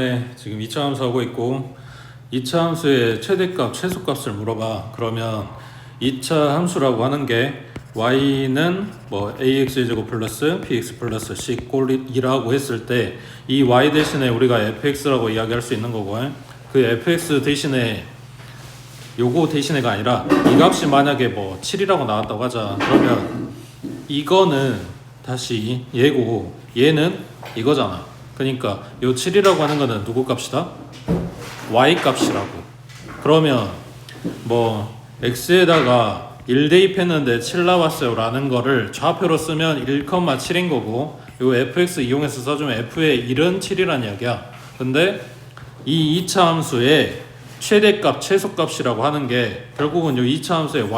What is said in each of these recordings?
네, 지금 2차 함수 하고 있고 2차 함수의 최대값, 최소값을 물어봐. 그러면 2차 함수라고 하는 게 y는 뭐 ax제곱 플러스 bx 플러스 c 꼴이라고 했을 때 이 y 대신에 우리가 fx라고 이야기할 수 있는 거고, 그 fx 대신에 요거 대신에가 아니라 이 값이 만약에 뭐 7이라고 나왔다고 하자. 그러면 이거는 다시 얘고 얘는 이거잖아. 그러니까 요 7이라고 하는 거는 누구 값이다? y 값이라고. 그러면 뭐 x에다가 1 대입했는데 7 나왔어요 라는 거를 좌표로 쓰면 1,7인 거고, 요 fx 이용해서 써주면 f의 1은 7이란 이야기야. 근데 이 2차 함수의 최대값, 최소값이라고 하는 게 결국은 요 2차 함수의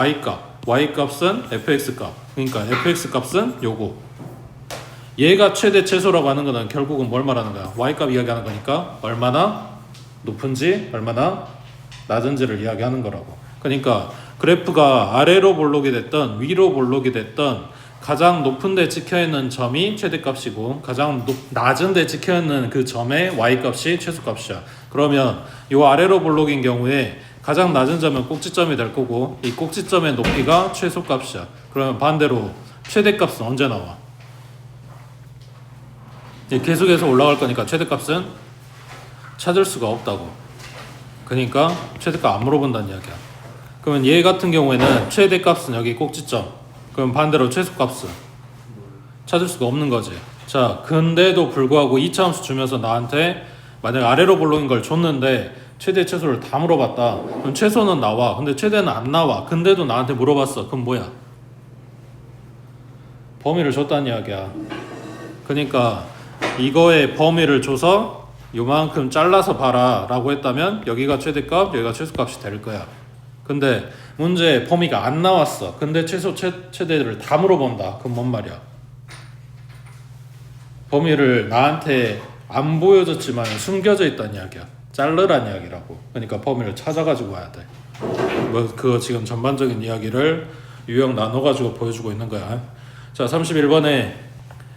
y값은 fx값. 그러니까 fx값은 요거. 얘가 최대 최소라고 하는 거는 결국은 뭘 말하는 거야? y값 이야기하는 거니까 얼마나 높은지 얼마나 낮은지를 이야기하는 거라고. 그러니까 그래프가 아래로 볼록이 됐던 위로 볼록이 됐던 가장 높은 데 찍혀있는 점이 최대값이고 가장 낮은 데 찍혀있는 그 점의 y값이 최소값이야. 그러면 이 아래로 볼록인 경우에 가장 낮은 점은 꼭지점이 될 거고 이 꼭지점의 높이가 최소값이야. 그러면 반대로 최대값은 언제 나와? 계속해서 올라갈 거니까 최대값은 찾을 수가 없다고. 그러니까 최대값 안 물어본다는 이야기야. 그러면 얘 같은 경우에는 최대값은 여기 꼭지점, 그럼 반대로 최소값은 찾을 수가 없는 거지. 자, 근데도 불구하고 2차 함수 주면서 나한테 만약 아래로 볼록인 걸 줬는데 최대 최소를 다 물어봤다. 그럼 최소는 나와. 근데 최대는 안 나와. 근데도 나한테 물어봤어. 그럼 뭐야? 범위를 줬다는 이야기야. 그러니까 이거의 범위를 줘서 요만큼 잘라서 봐라 라고 했다면 여기가 최대값, 여기가 최소값이 될 거야. 근데 문제 범위가 안 나왔어. 근데 최소, 최대를 다 물어본다. 그럼 뭔 말이야? 범위를 나한테 안 보여줬지만 숨겨져 있다는 이야기야. 자르란 이야기라고. 그러니까 범위를 찾아가지고 와야 돼. 뭐 그거 지금 전반적인 이야기를 유형 나눠가지고 보여주고 있는 거야. 자, 31번에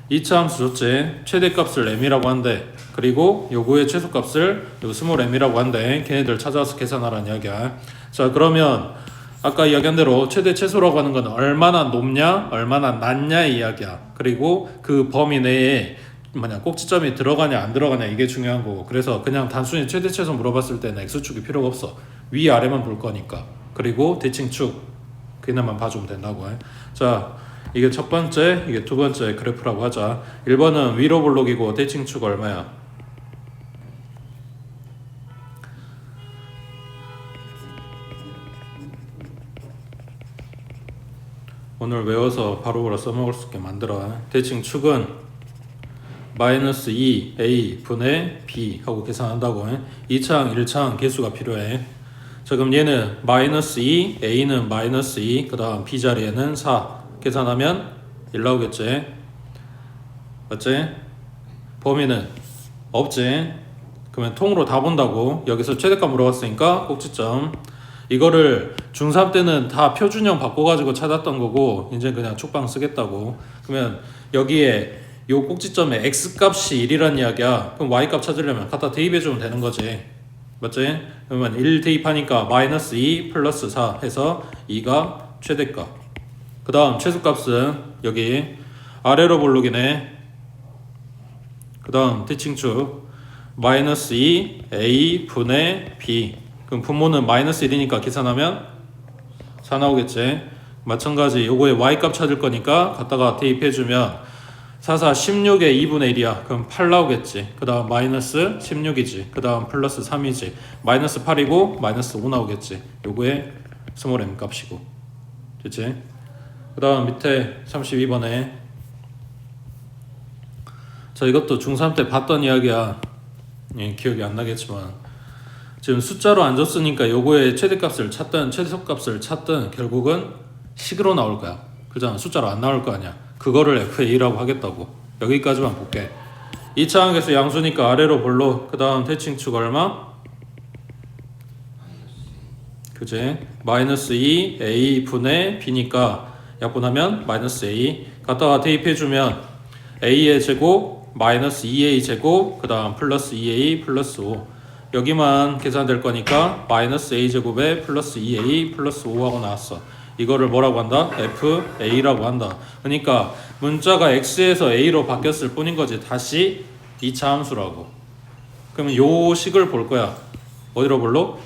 2차 함수 줬지. 최대값을 m이라고 한대. 그리고 요거의 최소값을 요 스몰 m이라고 한대. 걔네들 찾아와서 계산하라는 이야기야. 자, 그러면 아까 이야기한 대로 최대 최소라고 하는 건 얼마나 높냐 얼마나 낮냐의 이야기야. 그리고 그 범위 내에 만약 꼭지점이 들어가냐 안 들어가냐 이게 중요한 거고, 그래서 그냥 단순히 최대 최소 물어봤을 때는 x축이 필요가 없어. 위아래만 볼 거니까. 그리고 대칭축 그나만 봐주면 된다고. 자, 이게 첫 번째, 이게 두 번째 그래프라고 하자. 1번은 위로 볼록이고 대칭축 얼마야? 오늘 외워서 바로바로 써먹을 수 있게 만들어. 대칭축은 마이너스 2a 분의 b 하고 계산한다고. 2차항 1차항 개수가 필요해. 자, 그럼 얘는 마이너스 2, a는 마이너스 2, 그 다음 b 자리에는 4 계산하면 1 나오겠지. 맞지? 범위는 없지. 그러면 통으로 다 본다고. 여기서 최대값 물어봤으니까 꼭지점. 이거를 중3 때는 다 표준형 바꿔가지고 찾았던 거고 이제 그냥 촉방 쓰겠다고. 그러면 여기에 요 꼭지점에 x값이 1이란 이야기야. 그럼 y값 찾으려면 갖다 대입해주면 되는 거지. 맞지? 그러면 1 대입하니까 마이너스 2 플러스 4 해서 2가 최대값. 그 다음 최소값은 여기 아래로 볼록이네. 그 다음 대칭축 마이너스 2 a 분의 b. 그럼 분모는 마이너스 1이니까 계산하면 4 나오겠지. 마찬가지 요거에 y값 찾을 거니까 갖다가 대입해주면 4, 4, 16에 2분의 1이야. 그럼 8 나오겠지. 그 다음 마이너스 16이지. 그 다음 플러스 3이지. 마이너스 8이고 마이너스 5 나오겠지. 요거에 스몰 m 값이고. 됐지? 그 다음 밑에 32번에 자, 이것도 중3 때 봤던 이야기야. 기억이 안 나겠지만 지금 숫자로 안 줬으니까 요거의 최대값을 찾든 최소값을 찾든 결국은 식으로 나올 거야. 그잖아. 숫자로 안 나올 거 아니야. 그거를 FA라고 하겠다고. 여기까지만 볼게. 2차항 계수 양수니까 아래로 볼록. 그 다음 대칭축 얼마? 그지? 마이너스 2 a 분의 b니까 약분하면 마이너스 a. 갖다가 대입해주면 a의 제곱 마이너스 2a 제곱 그 다음 플러스 2a 플러스 5 여기만 계산될 거니까 마이너스 a 제곱에 플러스 2a 플러스 5하고 나왔어. 이거를 뭐라고 한다? FA라고 한다. 그러니까 문자가 X에서 A로 바뀌었을 뿐인 거지. 다시 2차 함수라고. 그러면 요 식을 볼 거야. 어디로 볼로?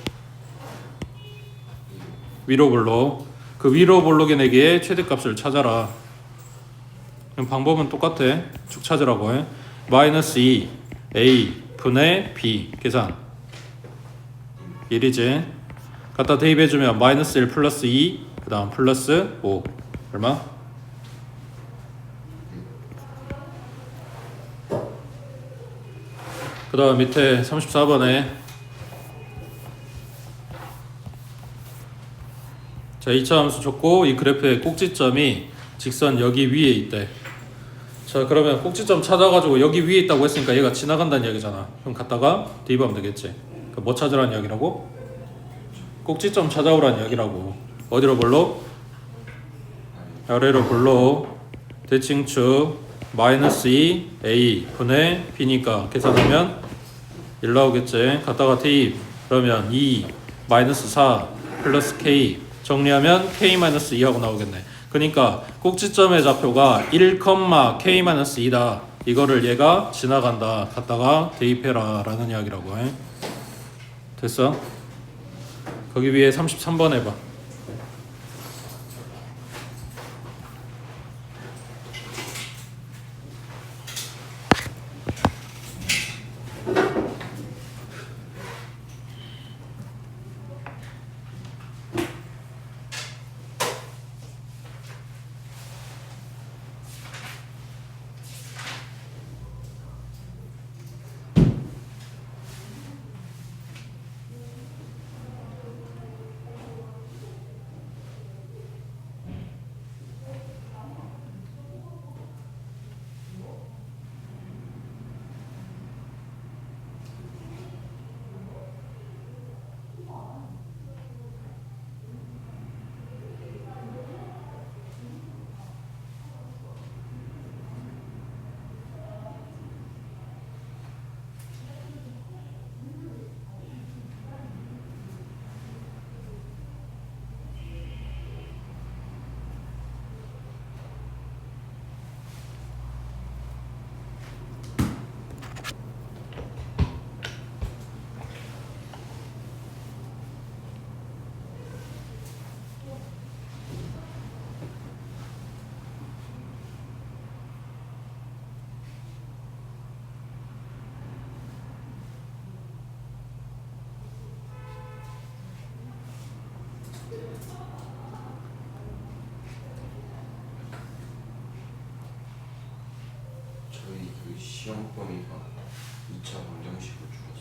위로 볼로. 그 위로 볼록에내기의 최대값을 찾아라. 그럼 방법은 똑같아. 쭉 찾으라고 해. 마이너스 2 A 분의 B 계산 1이지. 갖다 대입해주면 마이너스 1 플러스 2 그 다음 플러스 5 얼마? 그 다음 밑에 34번에 자 2차 함수 줬고 이 그래프의 꼭지점이 직선 여기 위에 있대. 자 그러면 꼭지점 찾아가지고 여기 위에 있다고 했으니까 얘가 지나간다는 얘기잖아. 그럼 갔다가 대입하면 되겠지. 그러니까 뭐 찾으라는 이야기라고? 꼭지점 찾아오라는 이야기라고. 어디로 볼로? 아래로 볼로. 대칭축 마이너스 2 A 분의 B니까 계산하면 1 나오겠지. 갔다가 대입 그러면 2 마이너스 4 플러스 K 정리하면 K-2 하고 나오겠네. 그러니까 꼭지점의 좌표가 1,K-2다. 이거를 얘가 지나간다. 갔다가 대입해라 라는 이야기라고 해. 됐어? 거기 위에 33번 해봐. 시험 범위가 2차 방정식으로 줄었어.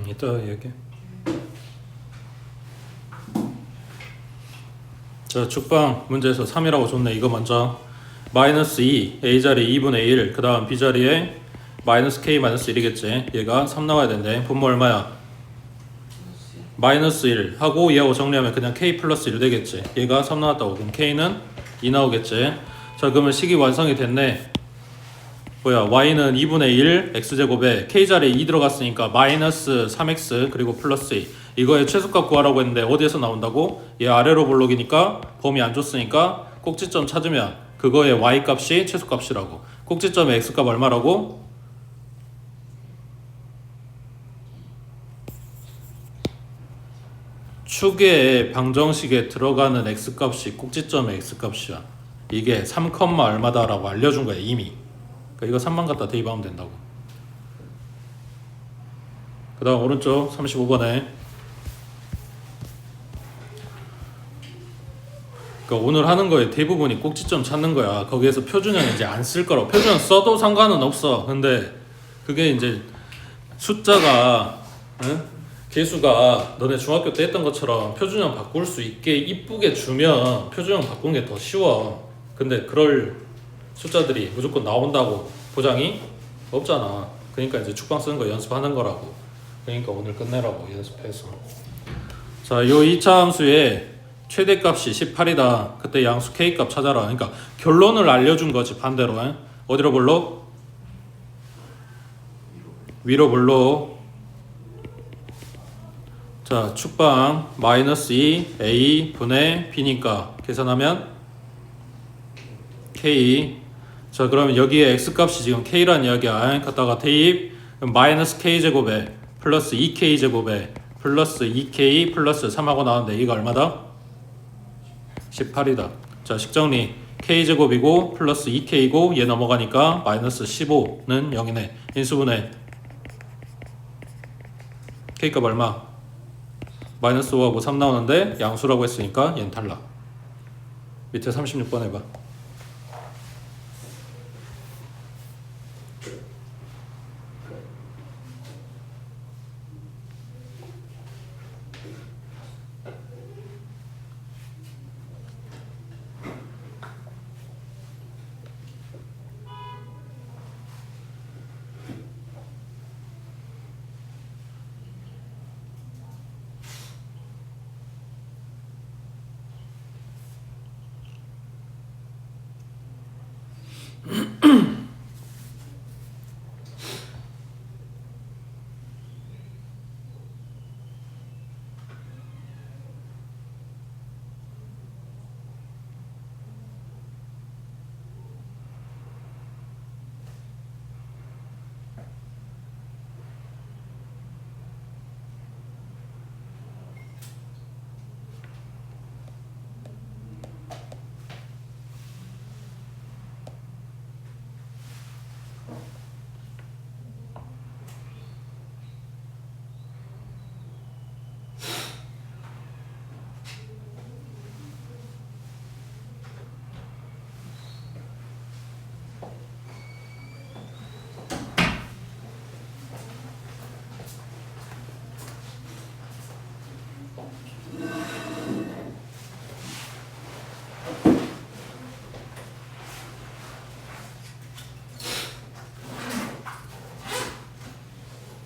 이따 얘기해. 자 죽방 문제에서 3이라고 줬네. 이거 먼저 마이너스 2 A자리 2분의 1 그 다음 B자리에 마이너스 K 마이너스 1이겠지. 얘가 3 나와야 된대. 분모 얼마야? 마이너스 1 하고 얘하고 정리하면 그냥 K 플러스 1 되겠지. 얘가 3 나왔다고. 그럼 K는 2 나오겠지. 자 그러면 식이 완성이 됐네. 뭐야 Y는 2분의 1 X제곱에 K자리에 2 들어갔으니까 마이너스 3X 그리고 플러스 2 이거의 최소값 구하라고 했는데 어디에서 나온다고? 얘 아래로 볼록이니까 범위 안 줬으니까 꼭지점 찾으면 그거의 Y값이 최소값이라고. 꼭지점의 X값 얼마라고? 축의 방정식에 들어가는 x값이 꼭지점의 x값이야. 이게 3, 얼마다 라고 알려준 거야 이미. 그러니까 이거 3만 갖다 대입하면 된다고. 그 다음 오른쪽 35번에 그러니까 오늘 하는 거에 대부분이 꼭지점 찾는 거야. 거기에서 표준형 이제 안 쓸 거라고. 표준형 써도 상관은 없어. 근데 그게 이제 숫자가 응? 개수가 너네 중학교 때 했던 것처럼 표준형 바꿀 수 있게 이쁘게 주면 표준형 바꾸는 게 더 쉬워. 근데 그럴 숫자들이 무조건 나온다고 보장이 없잖아. 그러니까 이제 축방 쓰는 거 연습하는 거라고. 그러니까 오늘 끝내라고 연습해서. 자, 요 2차 함수에 최대값이 18이다. 그때 양수 K값 찾아라. 그러니까 결론을 알려준 거지 반대로. 어디로 볼록? 위로 볼록. 자, 축방 마이너스 2 A 분의 B니까 계산하면 K. 자, 그러면 여기에 X값이 지금 K란 이야기야. 갖다가 대입 마이너스 K제곱에 플러스 2K제곱에 플러스 2K 플러스 3하고 나왔는데 이거 얼마다? 18이다. 자, 식정리 K제곱이고 플러스 2K고 얘 넘어가니까 마이너스 15는 0이네. 인수분해 K값 얼마? 마이너스 5하고 3 나오는데 양수라고 했으니까 얘는 탈락. 밑에 36번 해봐.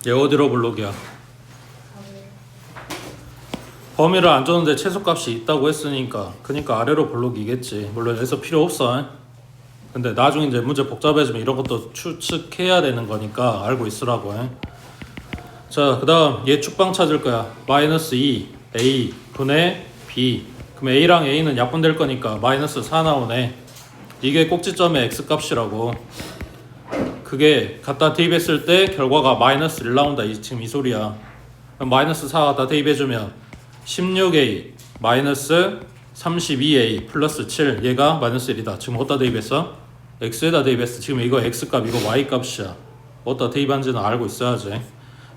얘 어디로 블록이야? 범위를 안 줬는데 최소값이 있다고 했으니까 그러니까 아래로 블록이겠지. 물론 여기서 필요 없어. 근데 나중에 이제 문제 복잡해지면 이런 것도 추측해야 되는 거니까 알고 있으라고. 자, 그 다음 얘 축방 찾을 거야. 마이너스 2 A 분의 B. 그럼 A랑 A는 약분될 거니까 마이너스 4 나오네. 이게 꼭지점의 X값이라고. 그게 갖다 대입했을 때 결과가 마이너스 1 나온다. 지금 이 소리야. 그럼 마이너스 4 갖다 대입해주면 16A 마이너스 32A 플러스 7 얘가 마이너스 1이다. 지금 어디다 대입했어? X에다 대입했어. 지금 이거 X값 이거 Y값이야. 어디다 대입한지는 알고 있어야지.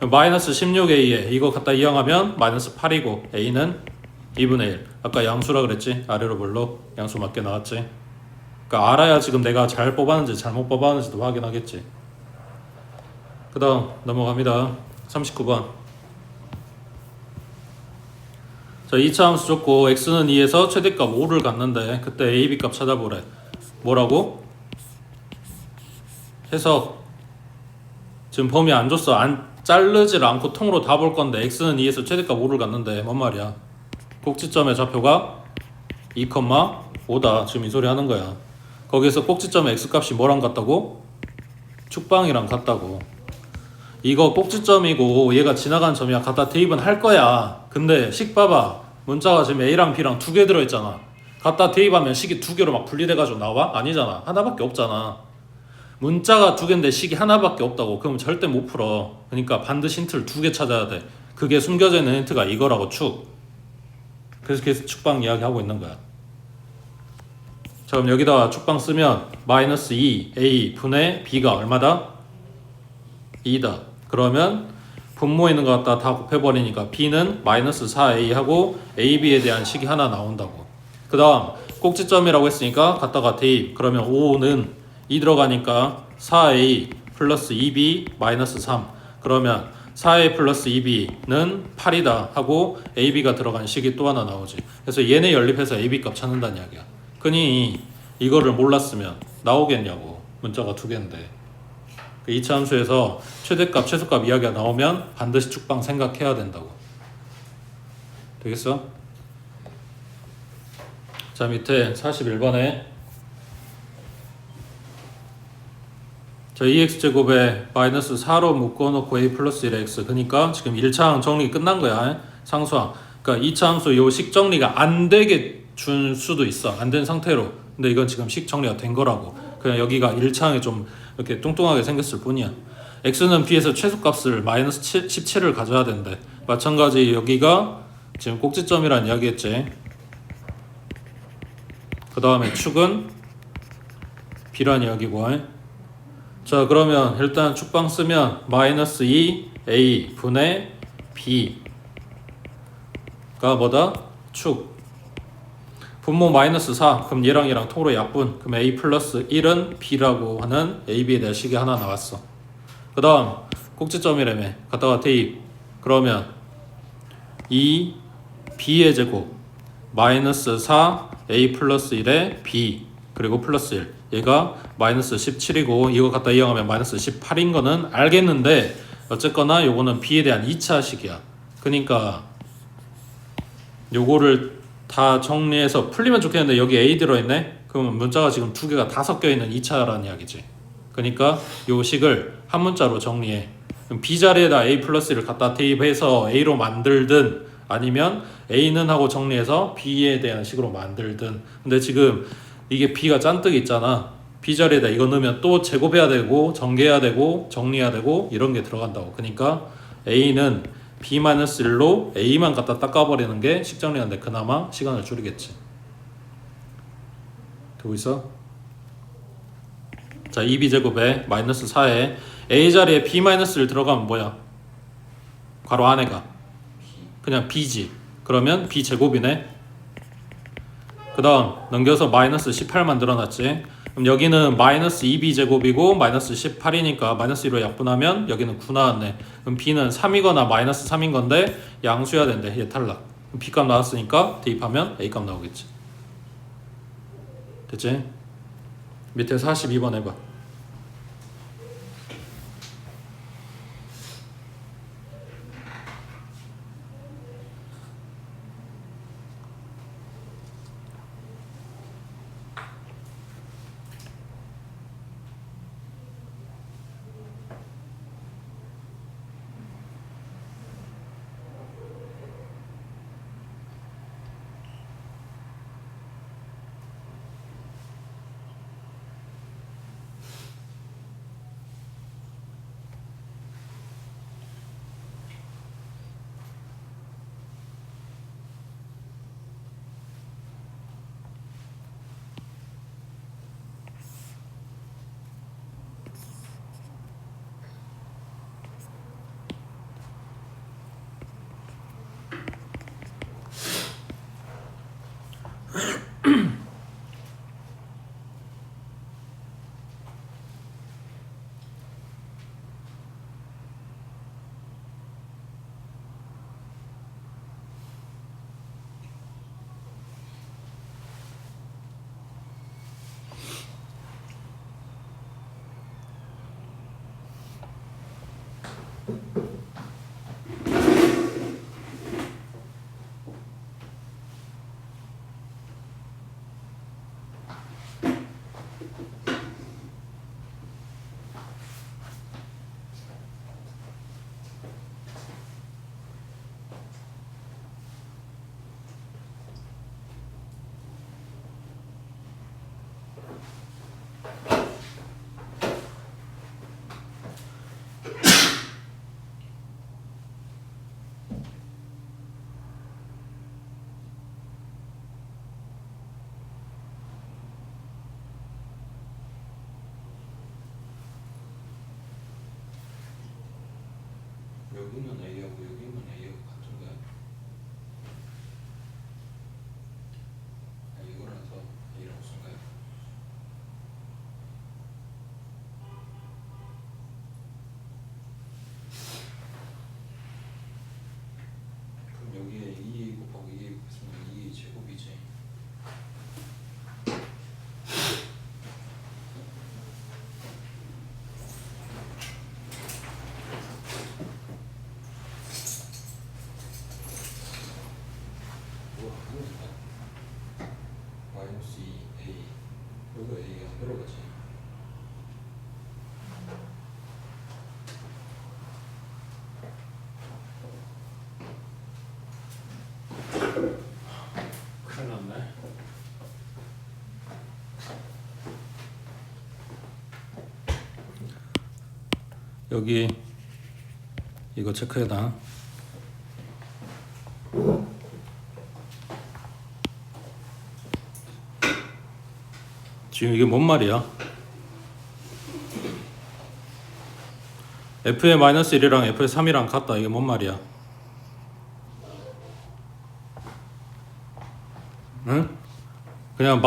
마이너스 16A에 이거 갖다 이항하면 마이너스 8이고 A는 2분의 1. 아까 양수라 그랬지? 아래로 볼로 양수 맞게 나왔지? 그러니까 알아야 지금 내가 잘 뽑았는지 잘못 뽑았는지도 확인하겠지. 그 다음 넘어갑니다. 39번. 자, 2차 함수 줬고 x는 2에서 최대값 5를 갖는데 그때 a, b값 찾아보래. 뭐라고? 해석. 지금 범위 안 줬어. 자르질 않고 통으로 다 볼 건데 x는 2에서 최대값 5를 갖는데 뭔 말이야? 꼭지점의 좌표가 2,5다. 지금 이 소리 하는 거야. 거기에서 꼭지점의 x값이 뭐랑 같다고? 축방이랑 같다고. 이거 꼭지점이고 얘가 지나간 점이야. 갖다 대입은 할 거야. 근데 식 봐봐. 문자가 지금 A랑 B랑 두 개 들어있잖아. 갖다 대입하면 식이 두 개로 막 분리돼가지고 나와? 아니잖아. 하나밖에 없잖아. 문자가 두 개인데 식이 하나밖에 없다고. 그럼 절대 못 풀어. 그러니까 반드시 힌트를 두 개 찾아야 돼. 그게 숨겨져 있는 힌트가 이거라고 축. 그래서 계속 축방 이야기하고 있는 거야. 자, 그럼 여기다가 축방 쓰면 마이너스 2A 분의 B가 얼마다? 2다. 그러면 분모에 있는 거 갖다 다 곱해버리니까 B는 마이너스 4A 하고 AB에 대한 식이 하나 나온다고. 그 다음 꼭지점이라고 했으니까 갖다가 대입. 그러면 5는 2 들어가니까 4A 플러스 2B 마이너스 3. 그러면 4A 플러스 2B는 8이다 하고 AB가 들어간 식이 또 하나 나오지. 그래서 얘네 연립해서 AB 값 찾는다는 이야기야. 그니 이거를 몰랐으면 나오겠냐고. 문자가 두 개인데. 그 2차 함수에서 최대값, 최소값 이야기가 나오면 반드시 축방 생각해야 된다고. 되겠어? 자, 밑에 41번에 저 2x제곱에 마이너스 4로 묶어놓고 a 플러스 1의 x. 그러니까 지금 1차항 정리 끝난 거야. 상수항. 그러니까 2차 함수 요 식 정리가 안 되게 준 수도 있어. 안 된 상태로. 근데 이건 지금 식 정리가 된 거라고. 그냥 여기가 1차항에 좀 이렇게 뚱뚱하게 생겼을 뿐이야. x는 b에서 최소값을 마이너스 17을 가져야 된대. 마찬가지 여기가 지금 꼭지점이란 이야기했지. 그 다음에 축은 b란 이야기고. 자, 그러면 일단 축방 쓰면 마이너스 2a 분의 b가 뭐다? 축. 분모 마이너스 4. 그럼 얘랑 통으로 약분. 그럼 a 플러스 1은 b라고 하는 ab에 대한 식이 하나 나왔어. 그 다음 꼭지점이라며. 갖다가 대입. 그러면 2 b의 제곱 마이너스 4 a 플러스 1의 b 그리고 플러스 1. 얘가 마이너스 17이고 이거 갖다 이용하면 마이너스 18인 거는 알겠는데 어쨌거나 요거는 b에 대한 2차 식이야. 그러니까 요거를 다 정리해서 풀리면 좋겠는데 여기 a 들어있네? 그러면 문자가 지금 두 개가 다 섞여있는 2차라는 이야기지. 그러니까 요 식을 한 문자로 정리해. 그럼 b 자리에다 a 플러스 1을 갖다 대입해서 a로 만들든 아니면 a는 하고 정리해서 b에 대한 식으로 만들든. 근데 지금 이게 b가 잔뜩 있잖아. b 자리에다 이거 넣으면 또 제곱해야 되고 전개해야 되고 정리해야 되고 이런 게 들어간다고. 그러니까 a는 b-1로 a만 갖다 닦아버리는 게 식정리하는데 그나마 시간을 줄이겠지. 되고 있어? 자, 2b제곱에 마이너스 4에 a 자리에 b-1 들어가면 뭐야? 괄호 안에가 그냥 b지. 그러면 b제곱이네. 그 다음 넘겨서 마이너스 18 만들어놨지. 그럼 여기는 마이너스 2b제곱이고 마이너스 18이니까 마이너스 1로 약분하면 여기는 9 나왔네. 그럼 b는 3이거나 마이너스 3인 건데 양수해야 된대. 얘 탈락. 그럼 b값 나왔으니까 대입하면 a값 나오겠지. 됐지? 밑에 42번 해봐. 여기는 A하고 여기는 A하고 같은 거야? 아, 이거라서 A라고 쓴 거야? 그럼 여기에 2A 곱하기 2A 곱했으면 2A 제곱이지. 들어가지. 큰일 났네. 여기 이거 체크해놔. 지금 이게 뭔 말이야? f의 마이너스 1이랑 f의 3이랑 같다. 이게 뭔 말이야? 응? 그냥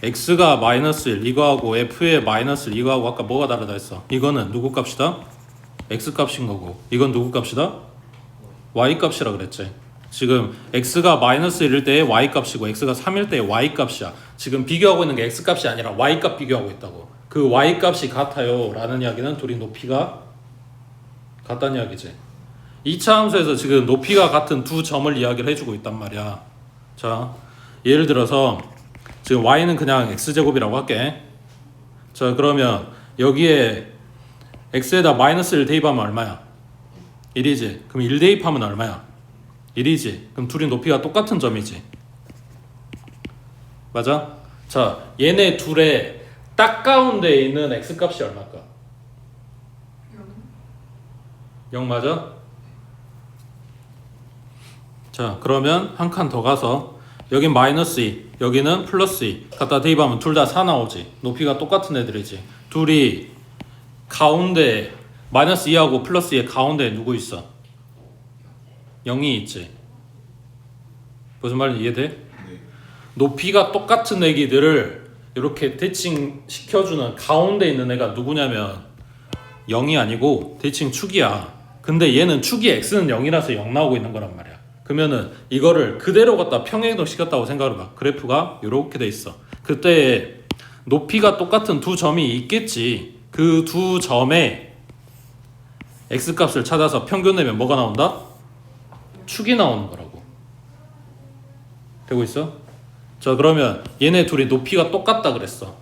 x가 마이너스 1 이거하고 f의 마이너스 1 이거하고 아까 뭐가 다르다 했어? 이거는 누구 값이다? x 값인 거고 이건 누구 값이다? y 값이라 그랬지. 지금 x가 마이너스 1일 때의 y 값이고 x가 3일 때의 y 값이야. 지금 비교하고 있는 게 x 값이 아니라 y 값 비교하고 있다고. 그 y 값이 같아요 라는 이야기는 둘이 높이가 같다는 이야기지. 2차 함수에서 지금 높이가 같은 두 점을 이야기를 해주고 있단 말이야. 자, 예를 들어서 지금 y는 그냥 x제곱이라고 할게. 자, 그러면 여기에 x에다 마이너스 1 대입하면 얼마야? 1이지. 그럼 1 대입하면 얼마야? 1이지. 그럼 둘이 높이가 똑같은 점이지. 맞아? 자, 얘네 둘의 딱 가운데에 있는 x값이 얼마일까? 0 맞아? 자, 그러면 한 칸 더 가서 여긴 마이너스 2, 여기는 플러스 2 갖다 대입하면 둘 다 4 나오지. 높이가 똑같은 애들이지. 둘이 가운데 마이너스 2하고 플러스 2의 가운데에 누구 있어? 0이 있지. 무슨 말인지 이해돼? 네. 높이가 똑같은 애기들을 이렇게 대칭 시켜주는 가운데 있는 애가 누구냐면 0이 아니고 대칭 축이야. 근데 얘는 축이 x는 0이라서 0 나오고 있는 거란 말이야. 그러면은 이거를 그대로 갖다 평행이동 시켰다고 생각을 해봐. 그래프가 이렇게 돼 있어. 그때 높이가 똑같은 두 점이 있겠지. 그 두 점에 x값을 찾아서 평균 내면 뭐가 나온다? 축이 나오는 거라고. 되고 있어? 자, 그러면 얘네 둘이 높이가 똑같다 그랬어.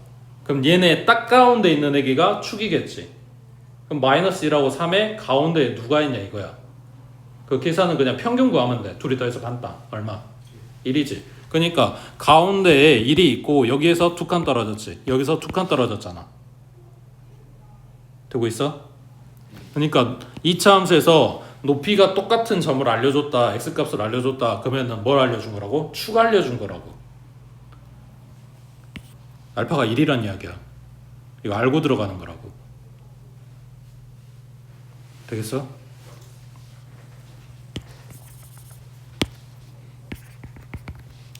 그럼 얘네 딱 가운데 있는 애기가 축이겠지. 그럼 마이너스 1하고 3의 가운데에 누가 있냐 이거야. 그 계산은 그냥 평균 구하면 돼. 둘이 더해서 간다. 얼마? 1이지. 그러니까 가운데에 1이 있고 여기에서 두 칸 떨어졌지. 여기서 두 칸 떨어졌잖아. 되고 있어? 그러니까 2차 함수에서 높이가 똑같은 점을 알려줬다. x값을 알려줬다. 그러면 뭘 알려준 거라고? 축 알려준 거라고. 알파가 1이란 이야기야. 이거 알고 들어가는 거라고. 되겠어?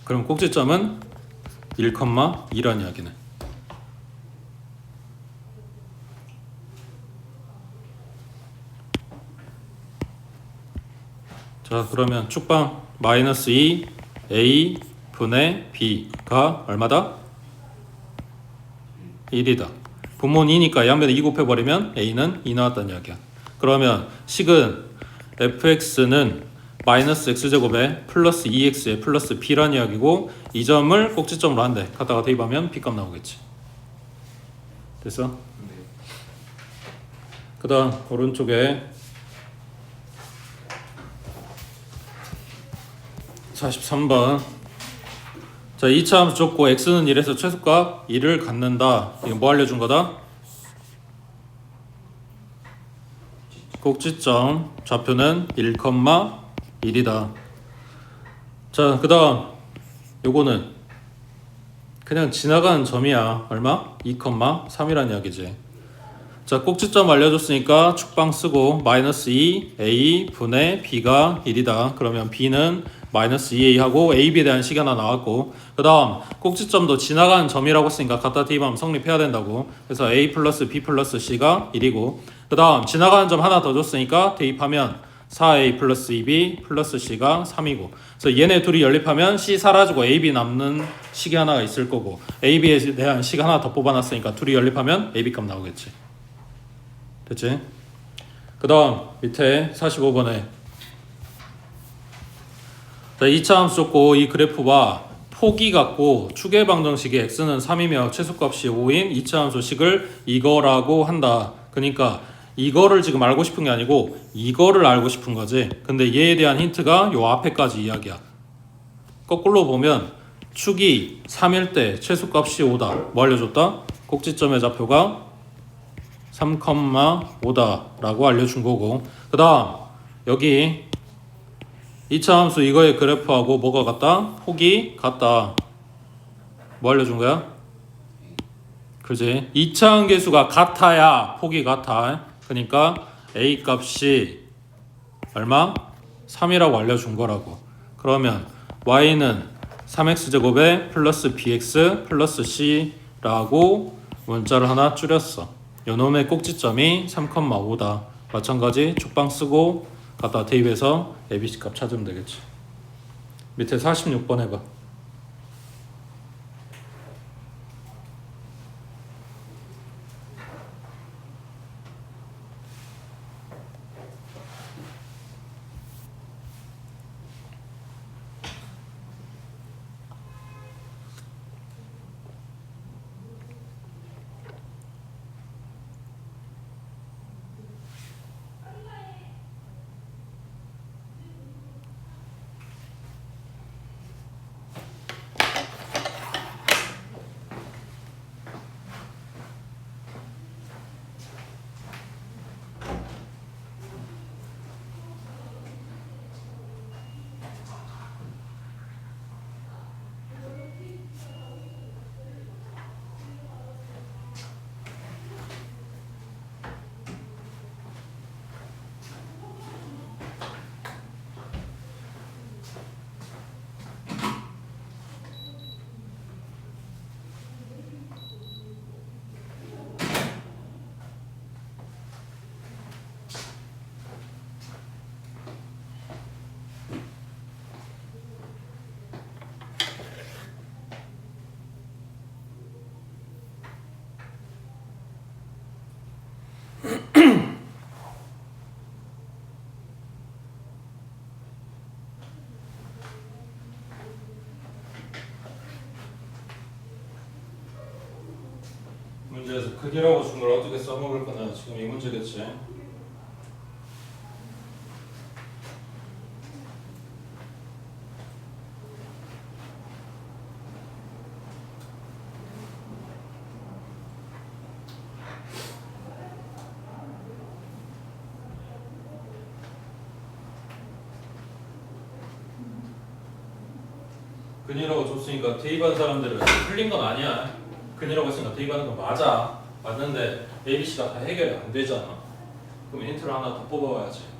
그럼 꼭지점은 1,2란 이야기네. 자, 그러면 축방 마이너스 2 a 분의 b가 얼마다? 1이다. 분모는 2니까 양변에 2 곱해버리면 a는 2 나왔다는 이야기야. 그러면 식은 fx는 마이너스 x제곱에 플러스 2x에 플러스 b란 이야기고 이 점을 꼭지점으로 한대. 갖다가 대입하면 b값 나오겠지. 됐어? 네. 그 다음 오른쪽에 43번. 자, 2차 함수 줬고 x는 1에서 최소값 1을 갖는다. 이거 뭐 알려준 거다? 꼭지점 좌표는 1,1이다. 자, 그 다음 요거는 그냥 지나가는 점이야. 얼마? 2,3이란 이야기지. 자, 꼭지점 알려줬으니까 축방 쓰고 마이너스 2 a 분의 b가 1이다. 그러면 b는 마이너스 2a 하고 ab에 대한 식이 하나 나왔고, 그 다음 꼭지점도 지나가는 점이라고 했으니까 갖다 대입하면 성립해야 된다고. 그래서 a 플러스 b 플러스 c가 1이고, 그 다음 지나가는 점 하나 더 줬으니까 대입하면 4a 플러스 2b 플러스 c가 3이고, 그래서 얘네 둘이 연립하면 c 사라지고 ab 남는 식이 하나가 있을 거고, ab에 대한 식 하나 더 뽑아놨으니까 둘이 연립하면 ab 값 나오겠지. 됐지? 그 다음 밑에 45번에 자, 2차 함수 줬고 이 그래프와 폭이 같고 추계 방정식의 x는 3이며 최소값이 5인 이차함수식을 이거라고 한다. 그러니까 이거를 지금 알고 싶은 게 아니고 이거를 알고 싶은 거지. 근데 얘에 대한 힌트가 요 앞에까지 이야기야. 거꾸로 보면 축이 3일 때 최소값이 5다. 뭐 알려줬다? 꼭지점의 좌표가 3,5다 라고 알려준 거고, 그 다음 여기 2차 함수 이거의 그래프하고 뭐가 같다? 폭이 같다. 뭐 알려준 거야? 그지? 2차 함계수가 같아야 폭이 같아. 그러니까 a 값이 얼마? 3이라고 알려준 거라고. 그러면 y는 3x제곱에 플러스 bx 플러스 c라고 문자를 하나 줄였어. 요놈의 꼭지점이 3,5다. 마찬가지 쪽방 쓰고 갖다 대입해서 ABC 값 찾으면 되겠지. 밑에 46번 해봐. 문제에서 크기라고 준 걸 어떻게 써먹을 거냐. 지금 이 문제겠지. 근이라고 줬으니까 대입한 사람들은 틀린 건 아니야. 근이라고 했으니까 대입하는 건 맞아. 맞는데 ABC가 다 해결이 안 되잖아. 그럼 힌트를 하나 더 뽑아와야지.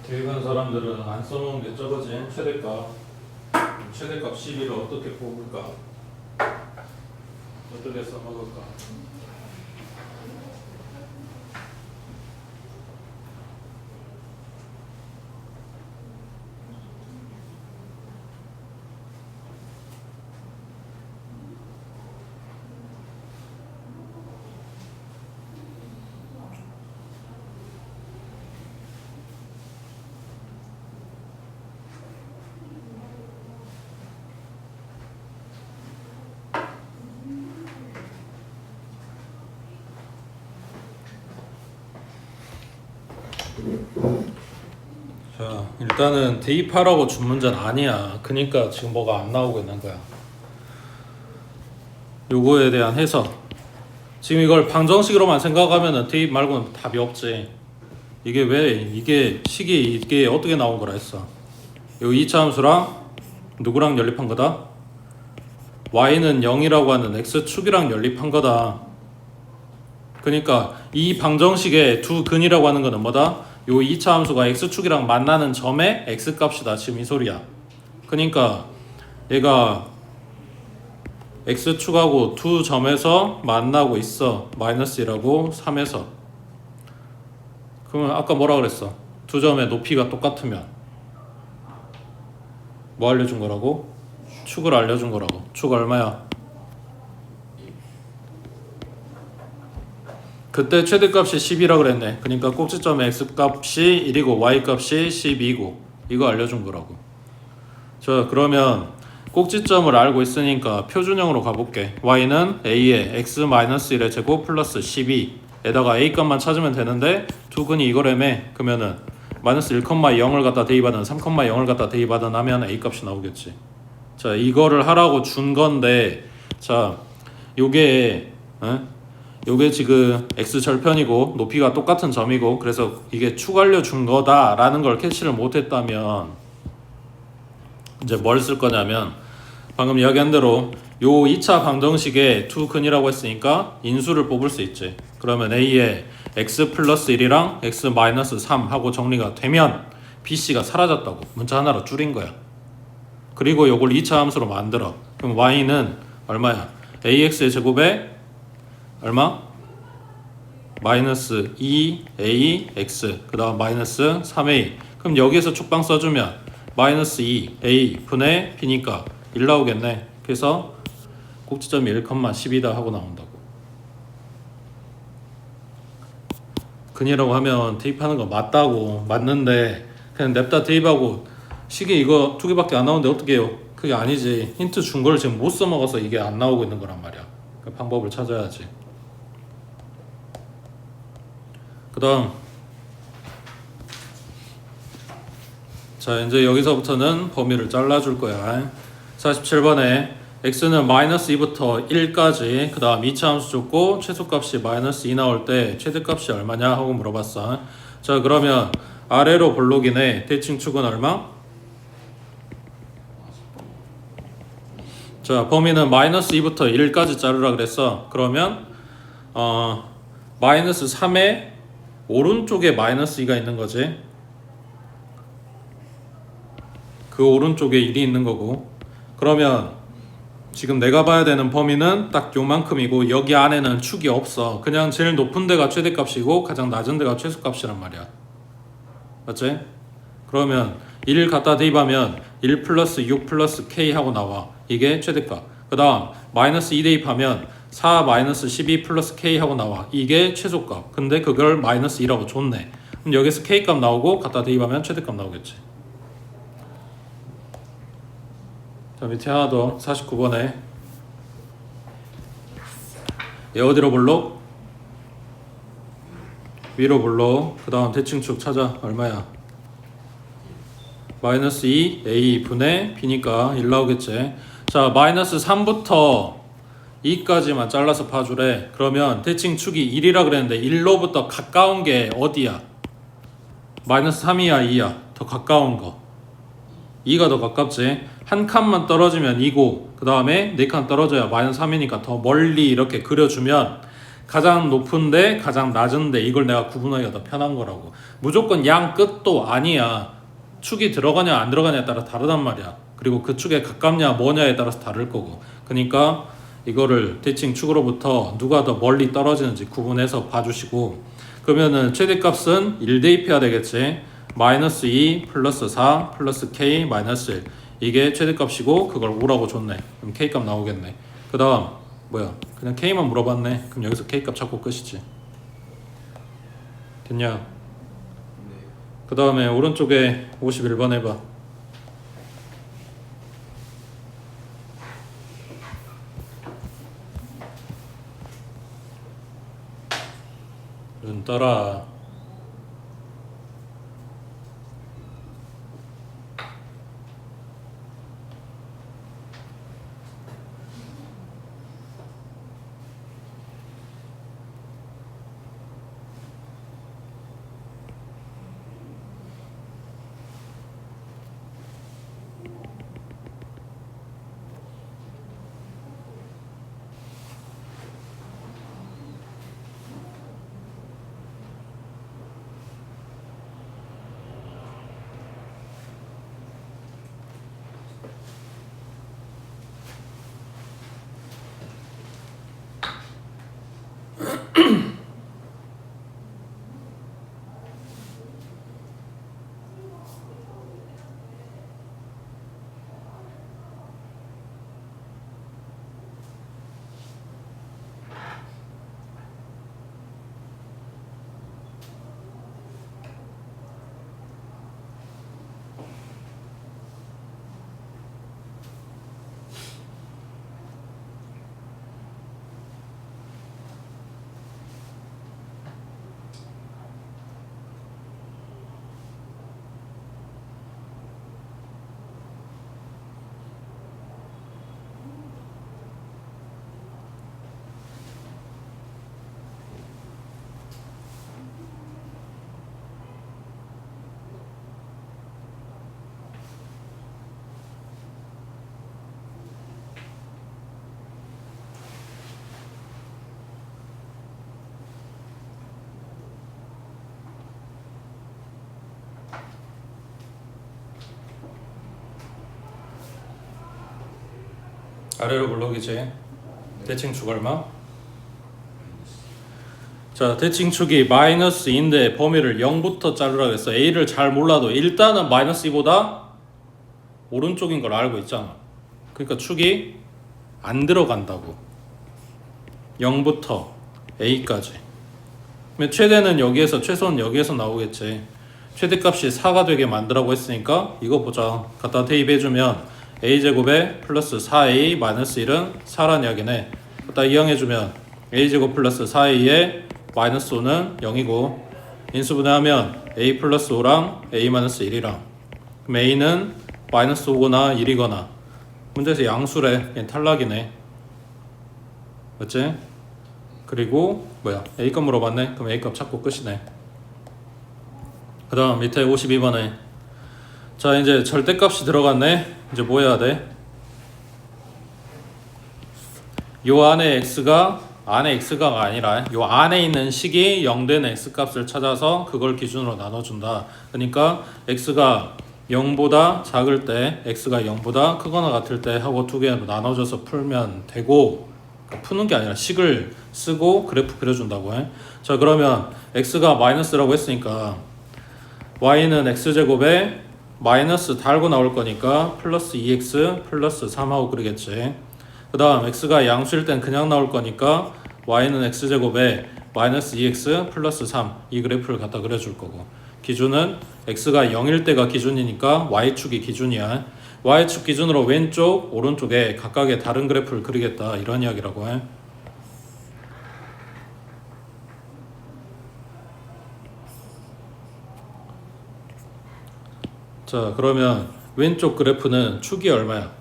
대입한 사람들은 안 써놓은 게 저거지. 최대값 12를 어떻게 뽑을까? 어떻게 써먹을까? 자, 일단은 대입하라고 준 문제는 아니야. 그러니까 지금 뭐가 안 나오고 있는 거야. 요거에 대한 해석. 지금 이걸 방정식으로만 생각하면은 대입 말고는 답이 없지. 이게 왜 이게 식이 이게 어떻게 나온 거라 했어? 요 2차 함수랑 누구랑 연립한 거다? y는 0이라고 하는 x축이랑 연립한 거다. 그러니까 이 방정식의 두 근이라고 하는 거는 뭐다? 요 2차 함수가 x축이랑 만나는 점의 x값이다. 지금 이 소리야. 그러니까 얘가 x축하고 두 점에서 만나고 있어. 마이너스 1하고 3에서. 그러면 아까 뭐라 그랬어? 두 점의 높이가 똑같으면 뭐 알려준 거라고? 축을 알려준 거라고. 축 얼마야? 그때 최대값이 10이라 그랬네. 그러니까 꼭지점의 x값이 1이고 y값이 12고 이거 알려준 거라고. 자, 그러면 꼭지점을 알고 있으니까 표준형으로 가볼게. y는 a의 x-1의 제곱 플러스 12에다가 a값만 찾으면 되는데 두 근이 이거라며. 그러면은 마이너스 1,0을 갖다 대입하든 3,0을 갖다 대입하든 하면 a값이 나오겠지. 자, 이거를 하라고 준 건데, 자, 요게 지금 x 절편이고 높이가 똑같은 점이고 그래서 이게 축 알려준 거다라는 걸 캐치를 못했다면 이제 뭘 쓸 거냐면 방금 이야기한 대로 요 2차 방정식에 두 근이라고 했으니까 인수를 뽑을 수 있지. 그러면 a에 x 플러스 1이랑 x 마이너스 3 하고 정리가 되면 bc가 사라졌다고. 문자 하나로 줄인 거야. 그리고 요걸 2차 함수로 만들어. 그럼 y는 얼마야? ax의 제곱에 얼마? 마이너스 2ax 그 다음 마이너스 3a. 그럼 여기에서 축방 써주면 마이너스 2a 분의 b니까 1 나오겠네. 그래서 꼭지점이 1,12다 하고 나온다고. 근이라고 하면 대입하는 거 맞다고. 맞는데 그냥 냅다 대입하고 식이 이거 두 개밖에 안 나오는데 어떻게 해요? 그게 아니지. 힌트 준 걸 지금 못 써먹어서 이게 안 나오고 있는 거란 말이야. 그 방법을 찾아야지. 그 다음 자, 이제 여기서부터는 범위를 잘라줄 거야. 47번에 x는 마이너스 2부터 1까지 그 다음 2차 함수 줬고 최소값이 마이너스 2 나올 때 최대값이 얼마냐 하고 물어봤어. 자, 그러면 아래로 볼록이네. 대칭축은 얼마? 자, 범위는 마이너스 2부터 1까지 자르라 그랬어. 그러면 마이너스 3에 오른쪽에 마이너스 2가 있는 거지. 그 오른쪽에 1이 있는 거고. 그러면 지금 내가 봐야 되는 범위는 딱 요만큼이고 여기 안에는 축이 없어. 그냥 제일 높은 데가 최대값이고 가장 낮은 데가 최소값이란 말이야. 맞지? 그러면 1 갖다 대입하면 1 플러스 6 플러스 k 하고 나와. 이게 최대값. 그 다음 마이너스 2 대입하면 4 마이너스 12 플러스 k 하고 나와. 이게 최소값. 근데 그걸 마이너스 2라고 줬네. 그럼 여기서 k 값 나오고 갖다 대입하면 최대값 나오겠지. 자, 밑에 하나 더 49번에 얘 어디로 볼록? 위로 볼록. 그 다음 대칭축 찾아. 얼마야? 마이너스 2 a 분의 b니까 1 나오겠지. 자, 마이너스 3부터 2까지만 잘라서 봐주래. 그러면 대칭축이 1이라 그랬는데 1로부터 가까운 게 어디야? 마이너스 3이야 2야? 더 가까운 거 2가 더 가깝지. 한 칸만 떨어지면 2고 그 다음에 4칸 떨어져야 마이너스 3이니까 더 멀리 이렇게 그려주면 가장 높은데 가장 낮은데 이걸 내가 구분하기가 더 편한 거라고. 무조건 양 끝도 아니야. 축이 들어가냐 안 들어가냐에 따라 다르단 말이야. 그리고 그 축에 가깝냐 뭐냐에 따라서 다를 거고. 그러니까 이거를 대칭 축으로부터 누가 더 멀리 떨어지는지 구분해서 봐주시고. 그러면은 최대값은 1 대입해야 되겠지. 마이너스 2 플러스 4 플러스 k 마이너스 1 이게 최대값이고 그걸 5라고 줬네. 그럼 k값 나오겠네. 그 다음 뭐야 그냥 k만 물어봤네. 그럼 여기서 k값 찾고 끝이지. 됐냐? 네. 그 다음에 오른쪽에 51번 해봐. 눈 떠라. 아래로 블록이지. 대칭축 얼마? 자, 대칭축이 마이너스 2인데 범위를 0부터 자르라 그랬어. A를 잘 몰라도 일단은 마이너스 2보다 오른쪽인 걸 알고 있잖아. 그러니까 축이 안 들어간다고. 0부터 A까지. 그러면 최대는 여기에서, 최소는 여기에서 나오겠지. 최대값이 4가 되게 만들라고 했으니까 이거 보자. 갖다 대입해주면 A제곱에 플러스 4A 마이너스 1은 4란 이야기네. 갖다 이항해주면 A제곱 플러스 4A에 마이너스 5는 0이고 인수분해하면 A 플러스 5랑 A 마이너스 1이랑 그럼 A는 마이너스 5거나 1이거나 문제에서 양수래. 얘 탈락이네. 맞지? 그리고 뭐야? A값 물어봤네. 그럼 A값 찾고 끝이네. 그 다음 밑에 52번에 자 이제 절대값이 들어갔네. 이제 뭐 해야 돼? 요 안에 x가 아니라 요 안에 있는 식이 0된 x값을 찾아서 그걸 기준으로 나눠준다. 그러니까 x가 0보다 작을 때 x가 0보다 크거나 같을 때 하고 두 개로 나눠져서 풀면 되고 푸는 게 아니라 식을 쓰고 그래프 그려준다고 해. 자 그러면 x가 마이너스라고 했으니까 y는 x제곱에 마이너스 달고 나올 거니까 플러스 2x 플러스 3하고 그리겠지. 그 다음 x가 양수일 땐 그냥 나올 거니까 y는 x제곱에 마이너스 2x 플러스 3 이 그래프를 갖다 그려줄 거고 기준은 x가 0일 때가 기준이니까 y축이 기준이야. y축 기준으로 왼쪽 오른쪽에 각각의 다른 그래프를 그리겠다 이런 이야기라고 해. 자 그러면 왼쪽 그래프는 축이 얼마야?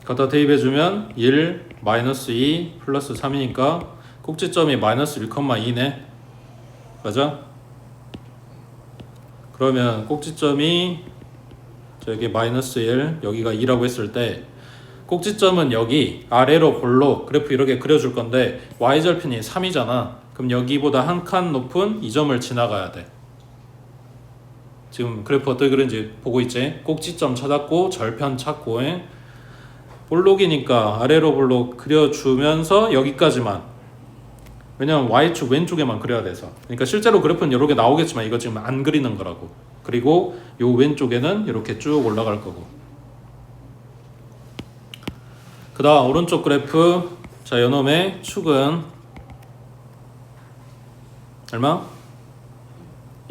갖다 대입해주면 1 마이너스 2 플러스 3이니까 꼭지점이 마이너스 1,2네. 맞아? 그러면 꼭지점이 저기 마이너스 1 여기가 2라고 했을 때 꼭지점은 여기 아래로 볼록 그래프 이렇게 그려줄 건데 y절편이 3이잖아. 그럼 여기보다 한 칸 높은 이 점을 지나가야 돼. 지금 그래프 어떻게 그런지 보고 있지? 꼭지점 찾았고 절편 찾고 볼록이니까 아래로 볼록 그려주면서 여기까지만. 왜냐면 y축 왼쪽에만 그려야 돼서. 그러니까 실제로 그래프는 여러 개 나오겠지만 이거 지금 안 그리는 거라고. 그리고 요 왼쪽에는 이렇게 쭉 올라갈 거고. 그 다음 오른쪽 그래프. 자 요놈의 축은 얼마?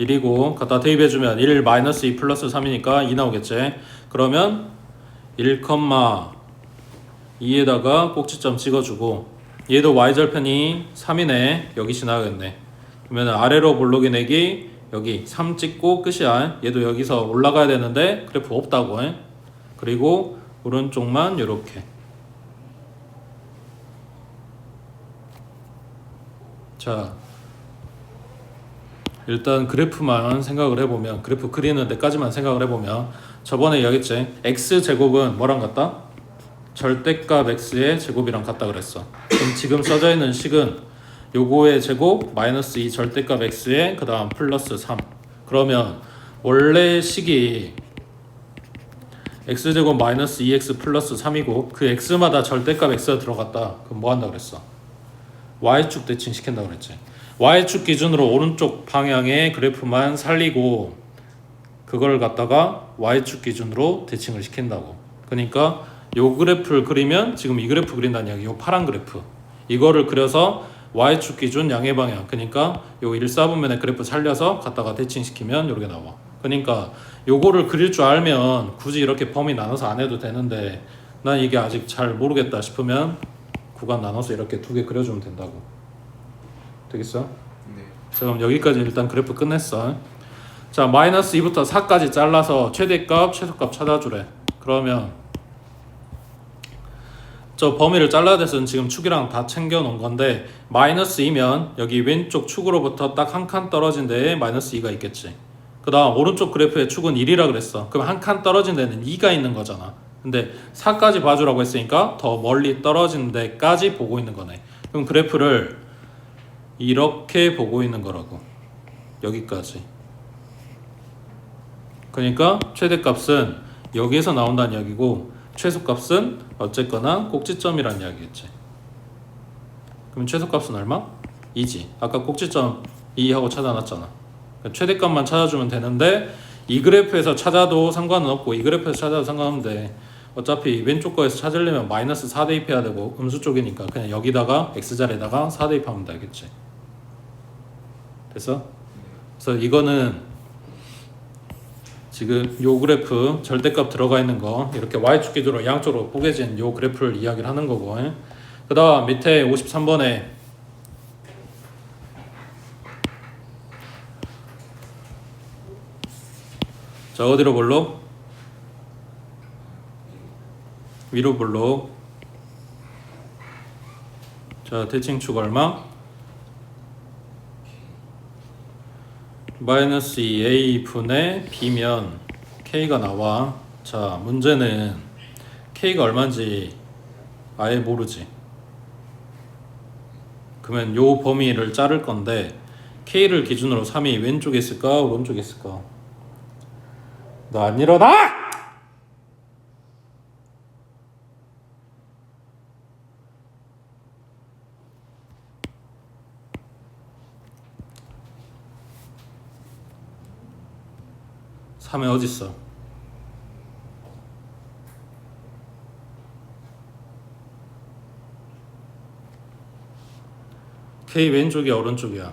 1이고 갖다 대입해주면 1 마이너스 2 플러스 3이니까 2 나오겠지. 그러면 1,2에다가 꼭지점 찍어주고 얘도 y절편이 3이네. 여기 지나가겠네. 그러면 아래로 볼록이 내기 여기 3 찍고 끝이야. 얘도 여기서 올라가야 되는데 그래프 없다고 해. 그리고 오른쪽만 요렇게. 자 일단 그래프만 생각을 해보면 그래프 그리는 데까지만 생각을 해보면 저번에 이야기했지. x제곱은 뭐랑 같다? 절대값 x의 제곱이랑 같다 그랬어. 그럼 지금 써져 있는 식은 요거의 제곱 마이너스 2 절대값 x의 그 다음 플러스 3. 그러면 원래 식이 x제곱 마이너스 2x 플러스 3이고 그 x마다 절대값 x가 들어갔다. 그럼 뭐 한다 그랬어? y축 대칭 시킨다 그랬지. y축 기준으로 오른쪽 방향의 그래프만 살리고 그걸 갖다가 y축 기준으로 대칭을 시킨다고. 그러니까 요 그래프를 그리면 지금 이 그래프 그린다는 이야기. 요 파란 그래프 이거를 그려서 y축 기준 양의 방향 그러니까 요 1/4분면의 그래프 살려서 갖다가 대칭시키면 요렇게 나와. 그러니까 요거를 그릴 줄 알면 굳이 이렇게 범위 나눠서 안 해도 되는데 난 이게 아직 잘 모르겠다 싶으면 구간 나눠서 이렇게 두 개 그려주면 된다고. 되겠어? 네. 자 그럼 여기까지 일단 그래프 끝냈어. 자 마이너스 2부터 4까지 잘라서 최대값 최소값 찾아주래. 그러면 저 범위를 잘라야 돼서 지금 축이랑 다 챙겨 놓은 건데 마이너스 2면 여기 왼쪽 축으로부터 딱 한 칸 떨어진 데에 마이너스 2가 있겠지. 그 다음 오른쪽 그래프의 축은 1이라 그랬어. 그럼 한 칸 떨어진 데는 2가 있는 거잖아. 근데 4까지 봐주라고 했으니까 더 멀리 떨어진 데까지 보고 있는 거네. 그럼 그래프를 이렇게 보고 있는 거라고. 여기까지. 그러니까 최대값은 여기에서 나온다는 이야기고 최소값은 어쨌거나 꼭지점이라는 이야기겠지. 그럼 최소값은 얼마? 2지. 아까 꼭지점 2하고 찾아놨잖아. 그러니까 최대값만 찾아주면 되는데 이 그래프에서 찾아도 상관은 없고 이 그래프에서 찾아도 상관없는데 어차피 왼쪽 거에서 찾으려면 마이너스 4 대입해야 되고 음수 쪽이니까 그냥 여기다가 x자리에다가 4 대입하면 되겠지. 됐어? 그래서 이거는 지금 요 그래프 절대값 들어가 있는 거 이렇게 y축 기준으로 양쪽으로 뽀개진 요 그래프를 이야기를 하는 거고, 그 다음 밑에 53번에 자 어디로 볼록? 위로 볼록. 자 대칭축 얼마? 마이너스 2a 분의 b면 k가 나와. 자 문제는 k가 얼마인지 아예 모르지. 그러면 요 범위를 자를 건데 k를 기준으로 3이 왼쪽에 있을까 오른쪽에 있을까? 너 안 일어나? 삼에 어딨어? K 왼쪽이야 오른쪽이야?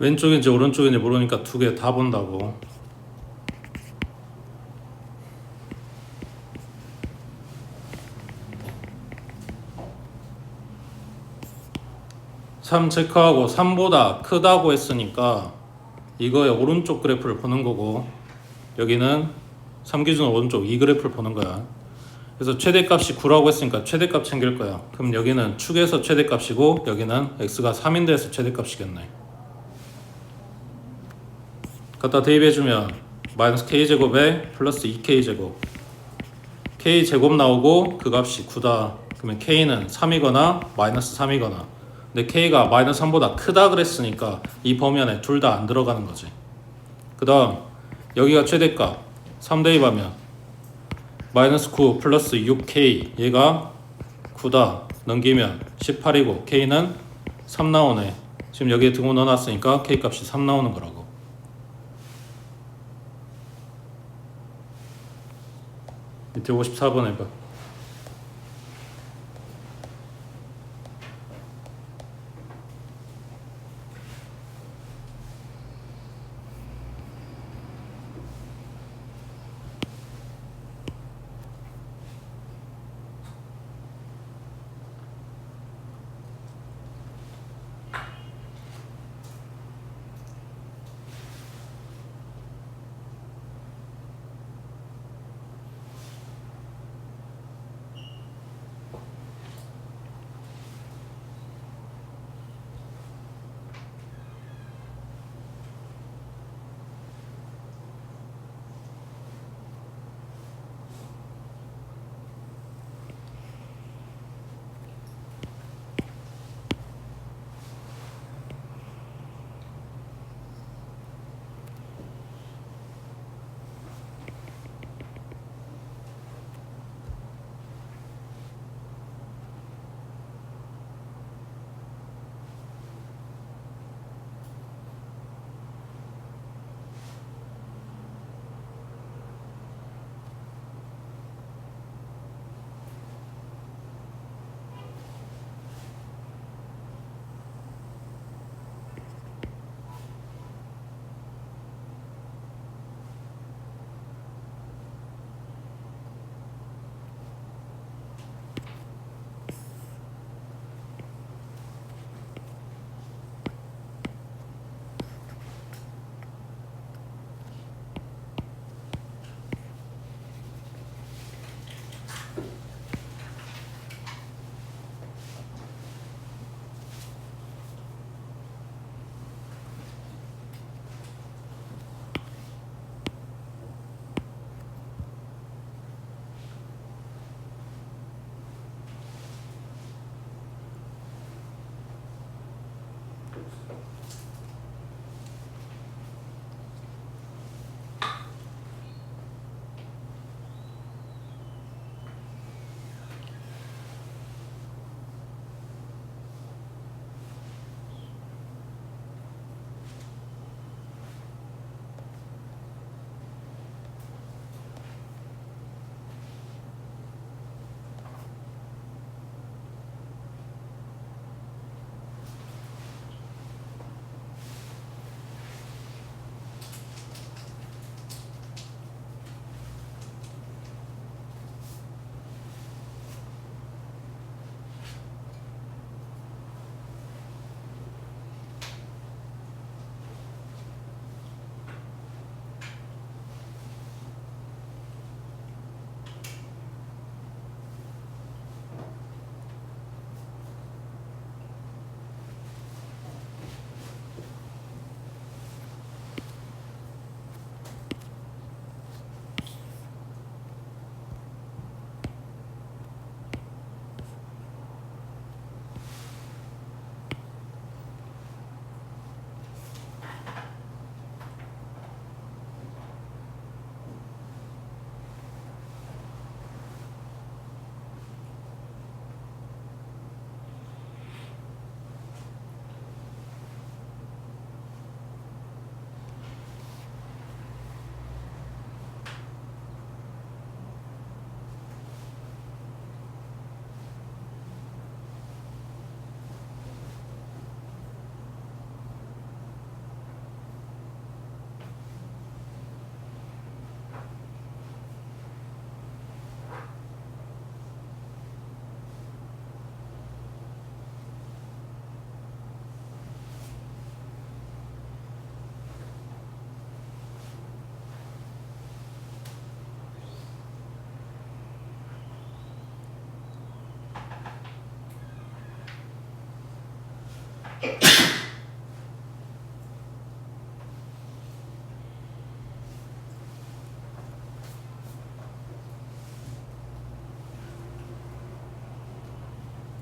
왼쪽인지 오른쪽인지 모르니까 두 개 다 본다고. 삼 체크하고 3보다 크다고 했으니까 이거의 오른쪽 그래프를 보는 거고 여기는 3 기준 오른쪽 이 그래프를 보는 거야. 그래서 최대값이 9라고 했으니까 최대값 챙길 거야. 그럼 여기는 축에서 최대값이고 여기는 x가 3인데 해서 최대값이겠네. 갖다 대입해주면 마이너스 k제곱에 플러스 2k제곱 k제곱 나오고 그 값이 9다. 그러면 k는 3이거나 마이너스 3이거나, 근데 k가 마이너스 3보다 크다 그랬으니까 이 범위 안에 둘 다 안 들어가는 거지. 그 다음 여기가 최대값 3 대입하면 마이너스 9 플러스 6k 얘가 9다 넘기면 18이고 k는 3 나오네. 지금 여기에 등호 넣어놨으니까 k 값이 3 나오는 거라고. 밑에 54번 해봐.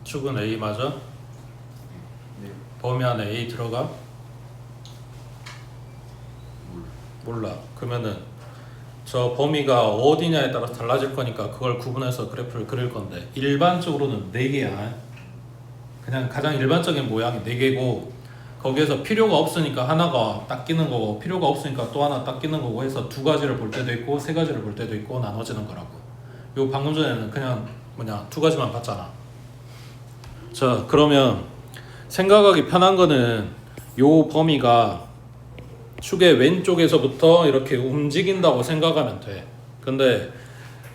축은 A 맞아? 네. 범위 안에 A 들어가? 몰라. 그러면은 저 범위가 어디냐에 따라서 달라질 거니까 그걸 구분해서 그래프를 그릴 건데 일반적으로는 4개야. 그냥 가장 일반적인 모양이 4개고 거기에서 필요가 없으니까 하나가 딱 끼는 거고 필요가 없으니까 또 하나 딱 끼는 거고 해서 2가지를 볼 때도 있고 3가지를 볼 때도 있고 나눠지는 거라고. 요 방금 전에는 그냥 2가지만 봤잖아. 자, 그러면 생각하기 편한 거는 요 범위가 축의 왼쪽에서부터 이렇게 움직인다고 생각하면 돼. 근데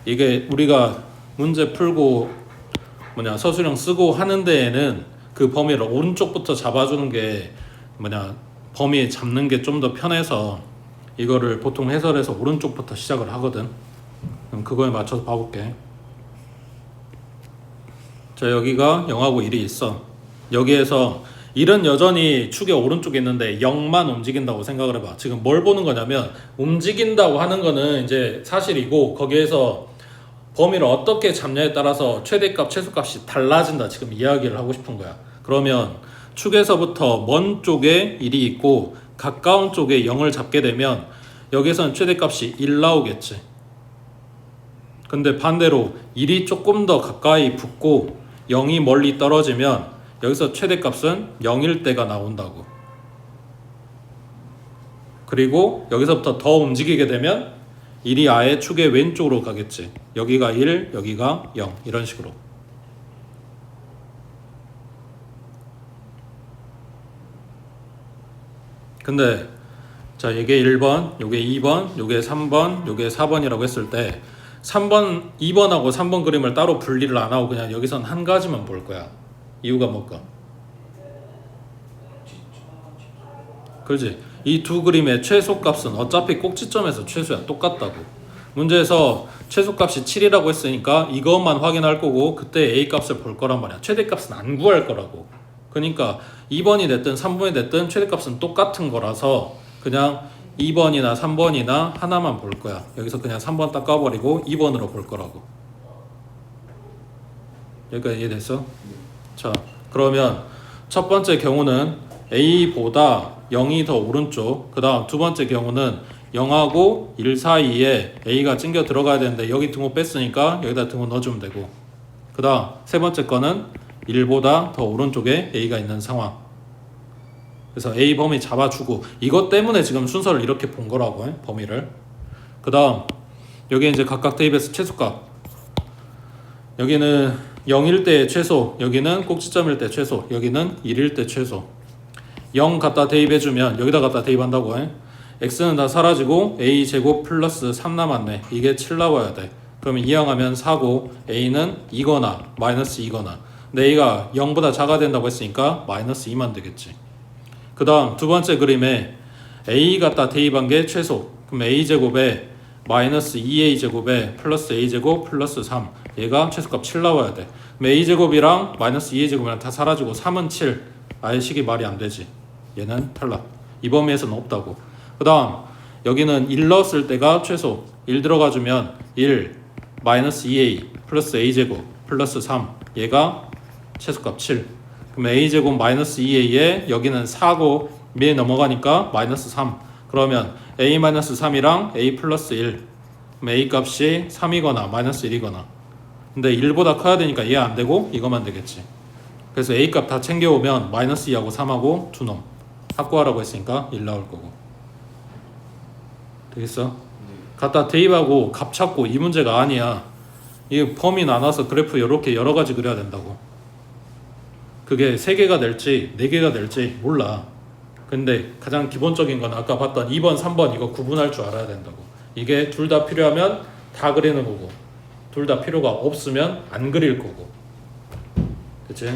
이게 우리가 문제 풀고 서술형 쓰고 하는 데에는 그 범위를 오른쪽부터 잡아주는 게 범위 잡는 게 좀 더 편해서 이거를 보통 해설해서 오른쪽부터 시작을 하거든. 그럼 그거에 맞춰서 봐볼게. 자, 여기가 0하고 1이 있어. 여기에서 1은 여전히 축의 오른쪽에 있는데 0만 움직인다고 생각을 해봐. 지금 뭘 보는 거냐면 움직인다고 하는 거는 이제 사실이고 거기에서 범위를 어떻게 잡냐에 따라서 최대값, 최소값이 달라진다. 지금 이야기를 하고 싶은 거야. 그러면 축에서부터 먼 쪽에 1이 있고 가까운 쪽에 0을 잡게 되면 여기서는 최대값이 1 나오겠지. 근데 반대로 1이 조금 더 가까이 붙고 0이 멀리 떨어지면 여기서 최대값은 0일 때가 나온다고. 그리고 여기서부터 더 움직이게 되면 1이 아예 축의 왼쪽으로 가겠지. 여기가 1, 여기가 0 이런 식으로. 근데 자, 이게 1번, 요게 2번, 요게 3번, 요게 4번이라고 했을 때 3번, 2번하고 3번 그림을 따로 분리를 안 하고 그냥 여기선 한 가지만 볼 거야. 이유가 뭘까? 그렇지. 이 두 그림의 최소값은 어차피 꼭지점에서 최소야. 똑같다고. 문제에서 최소값이 7이라고 했으니까 이것만 확인할 거고 그때 A값을 볼 거란 말이야. 최대값은 안 구할 거라고. 그러니까 2번이 됐든 3번이 됐든 최대값은 똑같은 거라서 그냥 2번이나 3번이나 하나만 볼 거야. 여기서 그냥 3번 딱 까버리고 2번으로 볼 거라고. 여기까지 이해됐어? 자, 그러면 첫 번째 경우는 A보다 0이 더 오른쪽, 그 다음 두 번째 경우는 0하고 1 사이에 A가 찡겨 들어가야 되는데 여기 등호 뺐으니까 여기다 등호 넣어주면 되고, 그 다음 세 번째 거는 1보다 더 오른쪽에 A가 있는 상황. 그래서 A 범위 잡아주고 이것 때문에 지금 순서를 이렇게 본 거라고 해, 범위를. 그 다음 여기 이제 각각 대입해서 최소값. 여기는 0일 때 최소, 여기는 꼭지점일 때 최소, 여기는 1일 때 최소. 0 갖다 대입해주면 여기다 갖다 대입한다고 해. x는 다 사라지고 a제곱 플러스 3 남았네. 이게 7 나와야 돼. 그러면 이항하면 4고 a는 2거나 마이너스 2거나, 근데 a가 0보다 작아야 된다고 했으니까 마이너스 2만 되겠지. 그 다음 두 번째 그림에 a 갖다 대입한 게 최소. 그럼 a제곱에 마이너스 2a제곱에 플러스 a제곱 플러스 3, 얘가 최소값 7 나와야 돼. 그럼 a제곱이랑 마이너스 2a제곱이랑 다 사라지고 3은 7. 아예 식이 말이 안 되지. 얘는 탈락. 이 범위에서는 없다고. 그 다음 여기는 1 넣었을 때가 최소. 1 들어가주면 1 마이너스 2a 플러스 a제곱 플러스 3, 얘가 최소값 7. 그럼 a제곱 마이너스 2a에 여기는 4고 위에 넘어가니까 마이너스 3. 그러면 a 마이너스 3이랑 a 플러스 1. 그럼 a 값이 3이거나 마이너스 1이거나. 근데 1보다 커야 되니까 얘 안 되고 이거만 되겠지. 그래서 a 값 다 챙겨오면 마이너스 2하고 3하고 두 놈. 합구하라고 했으니까 1 나올 거고. 되겠어? 갖다 대입하고 값 찾고 이 문제가 아니야. 이 범위 나눠서 그래프 이렇게 여러 가지 그려야 된다고. 그게 3개가 될지 4개가 될지 몰라. 근데 가장 기본적인 건 아까 봤던 2번, 3번 이거 구분할 줄 알아야 된다고. 이게 둘 다 필요하면 다 그리는 거고 둘 다 필요가 없으면 안 그릴 거고. 그치?